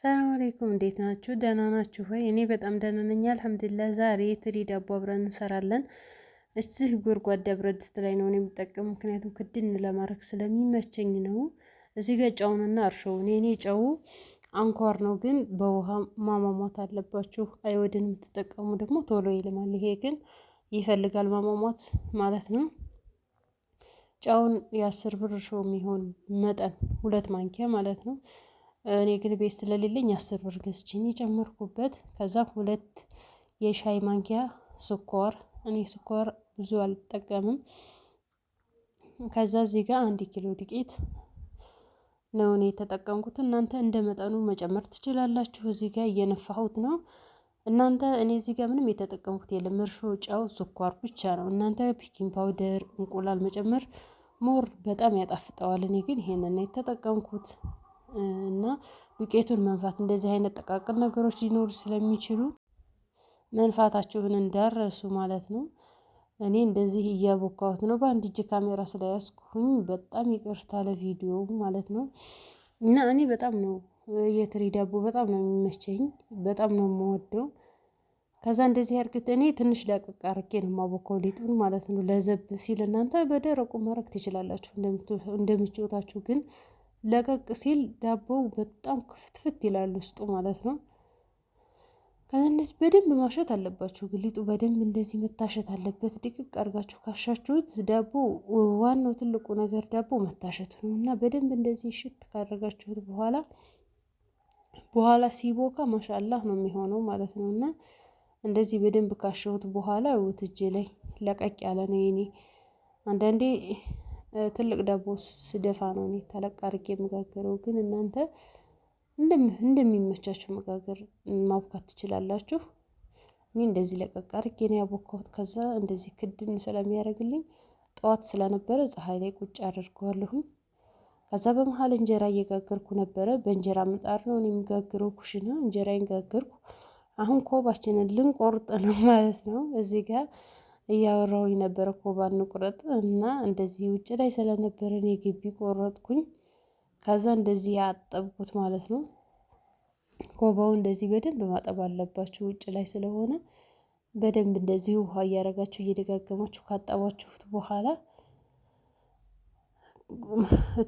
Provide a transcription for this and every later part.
ሰላም አለይኩም እንዴት ናችሁ? ደህና ናችሁ ወይ? እኔ በጣም ደህና ነኝ አልሐምዱሊላህ። ዛሬ ትሪ ዳቦ አብረን እንሰራለን። እዚህ ጎድጓዳ ብረት ድስት ላይ ነው የምጠቀመው፣ ምክንያቱም ክድን ለማድረግ ስለሚመቸኝ ነው። እዚህ ጋር ጨውንና እርሾውን፣ የኔ ጨው አንኳር ነው ግን በውሃ ማሟሟት አለባችሁ። አይወድን የምትጠቀሙ ደግሞ ቶሎ ይልማል። ይሄ ግን ይፈልጋል ማሟሟት ማለት ነው። ጨውን የ10 ብር እርሾ የሚሆን መጠን 2 ማንኪያ ማለት ነው። እኔ ግን ቤት ስለሌለኝ 10 ብር ገዝቼ ነው የጨመርኩበት። ከዛ 2 የሻይ ማንኪያ ስኳር፣ እኔ ስኳር ብዙ አልጠቀምም። ከዛ እዚህ ጋር 1 ኪሎ ዱቄት ነው እኔ የተጠቀምኩት። እናንተ እንደ መጠኑ መጨመር ትችላላችሁ። እዚህ ጋር እየነፋሁት ነው። እናንተ እኔ እዚህ ጋር ምንም የተጠቀምኩት የለም፣ እርሾ፣ ጨው፣ ስኳር ብቻ ነው። እናንተ ፒኪንግ ፓውደር፣ እንቁላል መጨመር ሞር በጣም ያጣፍጠዋል። እኔ ግን ይሄንን ነው የተጠቀምኩት። እና ዱቄቱን መንፋት፣ እንደዚህ አይነት ጠቃቅን ነገሮች ሊኖሩ ስለሚችሉ መንፋታችሁን እንዳረሱ ማለት ነው። እኔ እንደዚህ እያቦካሁት ነው። በአንድ እጅ ካሜራ ስለያዝኩኝ በጣም ይቅርታ ለቪዲዮ ማለት ነው። እና እኔ በጣም ነው የትሪ ዳቦ በጣም ነው የሚመቸኝ፣ በጣም ነው የምወደው። ከዛ እንደዚህ አድርግት እኔ ትንሽ ደቀቅ አድርጌ ነው የማቦካው ሊጡን ማለት ነው። ለዘብ ሲል እናንተ በደረቁ ማድረግ ትችላላችሁ እንደምትወታችሁ፣ ግን ለቀቅ ሲል ዳቦው በጣም ክፍትፍት ይላል ውስጡ ማለት ነው። ከዛ እንደዚህ በደንብ ማሸት አለባችሁ። ግሊጡ በደንብ እንደዚህ መታሸት አለበት። ድቅቅ አድርጋችሁ ካሻችሁት ዳቦ ዋናው ትልቁ ነገር ዳቦ መታሸት ነው። እና በደንብ እንደዚህ ሽት ካደረጋችሁት በኋላ ሲቦካ ማሻአላህ ነው የሚሆነው ማለት ነው። እና እንደዚህ በደንብ ካሸሁት በኋላ ውት እጄ ላይ ለቀቅ ያለ ነው የኔ። አንዳንዴ ትልቅ ዳቦ ስደፋ ነው እኔ ተለቅ አድርጌ የምጋገረው። ግን እናንተ እንደሚመቻችሁ መጋገር ማብካት ትችላላችሁ። እኔ እንደዚህ ለቀቅ አድርጌ ነው ያቦካሁት። ከዛ እንደዚህ ክድን ስለሚያደርግልኝ ጠዋት ስለነበረ ፀሐይ ላይ ቁጭ አድርገዋለሁኝ። ከዛ በመሀል እንጀራ እየጋገርኩ ነበረ። በእንጀራ ምጣድ ነው እኔ የምጋግረው፣ ኩሽና እንጀራዬን ጋገርኩ። አሁን ኮባችንን ልንቆርጥ ነው ማለት ነው። እዚህ ጋር እያወራሁኝ ነበረ ኮባ እንቁረጥ እና እንደዚህ ውጭ ላይ ስለነበረ እኔ ግቢ ቆረጥኩኝ። ከዛ እንደዚህ ያጠብኩት ማለት ነው። ኮባው እንደዚህ በደንብ ማጠብ አለባችሁ ውጭ ላይ ስለሆነ በደንብ እንደዚህ ውሃ እያደረጋችሁ እየደጋገማችሁ ካጠባችሁት በኋላ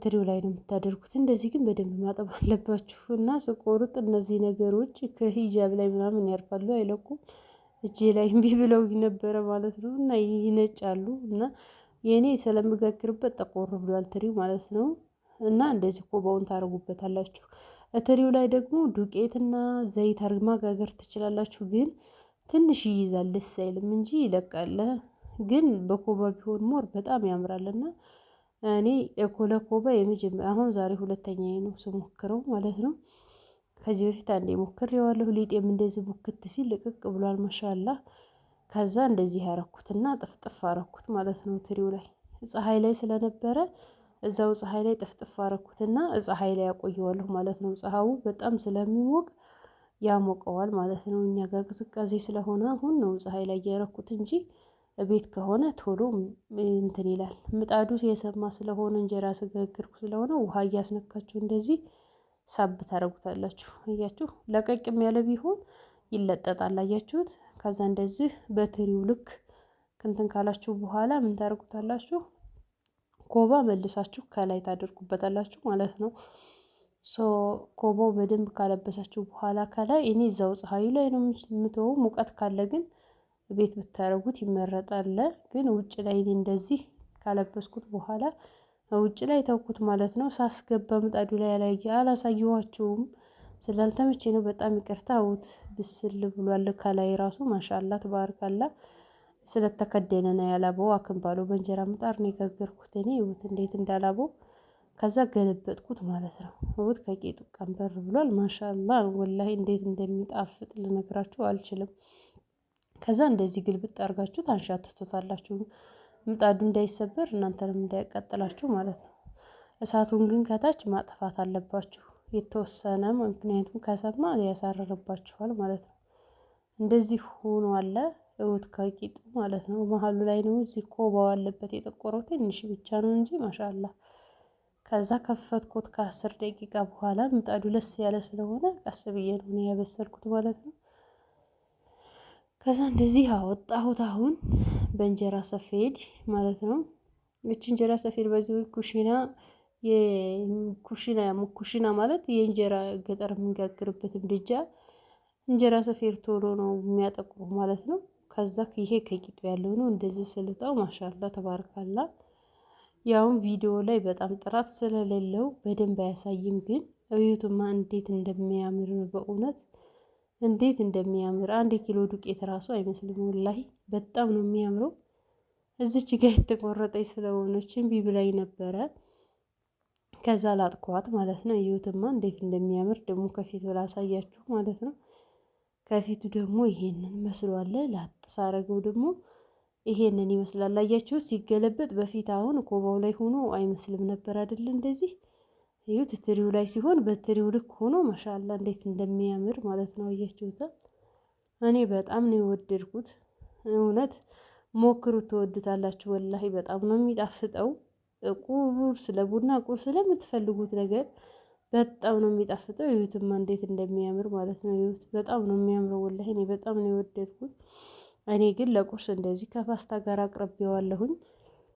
ትሪው ላይ ነው የምታደርጉት። እንደዚህ ግን በደንብ ማጠብ አለባችሁ። እና ስቆርጥ እነዚህ ነገሮች ከሂጃብ ላይ ምናምን ያርፋሉ፣ አይለቁም። እጄ ላይ እምቢ ብለው ነበረ ማለት ነው። እና ይነጫሉ። እና የእኔ ስለምጋግርበት ጠቆር ብሏል ትሪው ማለት ነው። እና እንደዚህ ኮባውን ታደርጉበታላችሁ። ትሪው ላይ ደግሞ ዱቄትና ዘይት ማጋገር ትችላላችሁ። ግን ትንሽ ይይዛል፣ ደስ አይልም እንጂ ይለቃል። ግን በኮባ ቢሆን ሞር በጣም ያምራልና እኔ ለኮባ የመጀመሪያ አሁን ዛሬ ሁለተኛዬ ነው ስሞክረው ማለት ነው። ከዚህ በፊት አንዴ ሞክሬዋለሁ። ሊጤም እንደዚህ ቡክት ሲል ልቅቅ ብሏል ማሻአላህ። ከዛ እንደዚህ ያረኩትና ጥፍጥፍ አረኩት ማለት ነው። ትሪው ላይ ፀሐይ ላይ ስለነበረ እዛው ፀሐይ ላይ ጥፍጥፍ አረኩትና ፀሐይ ላይ ያቆየዋለሁ ማለት ነው። ፀሐዩ በጣም ስለሚሞቅ ያሞቀዋል ማለት ነው። እኛ ጋር ቅዝቃዜ ስለሆነ አሁን ነው ፀሐይ ላይ ያረኩት እንጂ ቤት ከሆነ ቶሎ እንትን ይላል። ምጣዱ የሰማ ስለሆነ እንጀራ ስጋግርኩ ስለሆነ ውሃ እያስነካችሁ እንደዚህ ሳብ ታደርጉታላችሁ። አያችሁ፣ ለቀቅም ያለ ቢሆን ይለጠጣል። አያችሁት? ከዛ እንደዚህ በትሪው ልክ ክንትን ካላችሁ በኋላ ምን ታደርጉታላችሁ? ኮባ መልሳችሁ ከላይ ታደርጉበታላችሁ ማለት ነው። ኮባው በደንብ ካለበሳችሁ በኋላ ከላይ እኔ እዛው ፀሐዩ ላይ ነው የምተወው። ሙቀት ካለ ግን ቤት ብታረጉት ይመረጣል። ግን ውጭ ላይ እኔ እንደዚህ ካለበስኩት በኋላ ውጭ ላይ ተውኩት ማለት ነው። ሳስገባ ምጣዱ ላይ አላሳየኋችሁም ስላልተመቼ ነው። በጣም ይቅርታ። ውት ብስል ብሏል ከላይ ራሱ ማሻአላ ተባረካላ። ስለተከደነ ነው ያላበው። አክንባለው በእንጀራ ምጣድ ነው የጋገርኩት እኔ። ውት እንዴት እንዳላበው። ከዛ ገለበጥኩት ማለት ነው። ውት ከቄጡ ቀንበር ብሏል ማሻአላ። ወላሂ እንዴት እንደሚጣፍጥ ልነግራችሁ አልችልም። ከዛ እንደዚህ ግልብጥ አድርጋችሁ ታንሻትቱታላችሁ። ምጣዱ እንዳይሰበር እናንተንም እንዳያቃጥላችሁ ማለት ነው። እሳቱን ግን ከታች ማጥፋት አለባችሁ የተወሰነ፣ ምክንያቱም ከሰማ ያሳረርባችኋል ማለት ነው። እንደዚህ ሆኖ አለ እውት ከቂጡ ማለት ነው። መሀሉ ላይ ነው እዚህ ኮባው አለበት የጠቆረው ትንሽ ብቻ ነው እንጂ ማሻአላ። ከዛ ከፈትኩት ከ10 ደቂቃ በኋላ ምጣዱ ለስ ያለ ስለሆነ ቀስ ብዬ ነው ያበሰልኩት ማለት ነው። ከዛ እንደዚህ አወጣሁት። አሁን በእንጀራ ሰፌድ ማለት ነው። እቺ እንጀራ ሰፌድ በዚህ ኩሽና ማለት የእንጀራ ገጠር የምንጋግርበት ምድጃ እንጀራ ሰፌድ ቶሎ ነው የሚያጠቁሩ ማለት ነው። ከዛ ይሄ ከቂጡ ያለው ነው። እንደዚህ ስልጣው ማሻአላ ተባርካላ። ያውን ቪዲዮ ላይ በጣም ጥራት ስለሌለው በደንብ አያሳይም፣ ግን እዩትማ እንዴት እንደሚያምር በእውነት እንዴት እንደሚያምር 1 ኪሎ ዱቄት ራሱ አይመስልም። ወላሂ በጣም ነው የሚያምረው። እዚች ጋር የተቆረጠች ስለሆነች እምቢ ብላኝ ነበረ። ከዛ ላጥኳት ማለት ነው። እዩትማ እንዴት እንደሚያምር ደግሞ ከፊቱ ላሳያችሁ ማለት ነው። ከፊቱ ደግሞ ይሄንን መስሏል። ላጥ ሳረገው ደግሞ ይሄንን ይመስላል። አያችሁ ሲገለበጥ በፊት አሁን ኮባው ላይ ሆኖ አይመስልም ነበር አይደል? እንደዚህ እዩት። ትሪው ላይ ሲሆን በትሪው ልክ ሆኖ ማሻአላ እንዴት እንደሚያምር ማለት ነው። አያችሁት? እኔ በጣም ነው የወደድኩት። እውነት ሞክሩት፣ ትወዱታላችሁ። ወላሂ በጣም ነው የሚጣፍጠው። ቁርስ ለቡና ቁርስ ለምትፈልጉት ነገር በጣም ነው የሚጣፍጠው። እዩትማ እንዴት እንደሚያምር ማለት ነው። እዩት፣ በጣም ነው የሚያምረው። ወላሂ እኔ በጣም ነው የወደድኩት። እኔ ግን ለቁርስ እንደዚህ ከፓስታ ጋር አቅርቤዋለሁኝ።